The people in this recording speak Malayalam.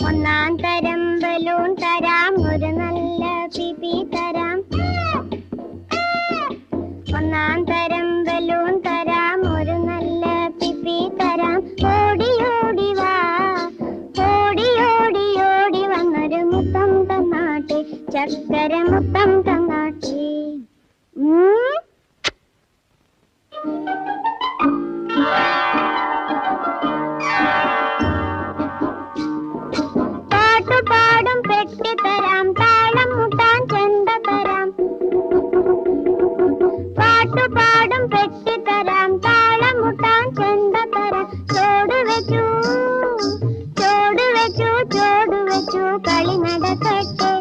ഒന്നാം തരം ബലൂൺ തരാം, ഒരു നല്ല പിപി തരാം. ഒന്നാം തരം ബലൂൺ തരാം, ഒരു നല്ല പിപി തരാം. ഓടി ഓടി വാ, ഓടി ഓടി ഓടി വന്നൊരു മുത്തം തന്നാട്ടെ, ചക്കര മുത്തം തന്നാട്ടെ. പാട്ടുപാടും പെട്ടി തരാം, താളം മുട്ടാൻ ചെണ്ട തരാം. പാട്ടുപാടും പെട്ടി തരാം, താളം മുട്ടാൻ ചെണ്ട തരാം. ചോട് വെച്ചു ചോട് വെച്ചു ചോട് വെച്ചു കളി നടക്കട്ടെ.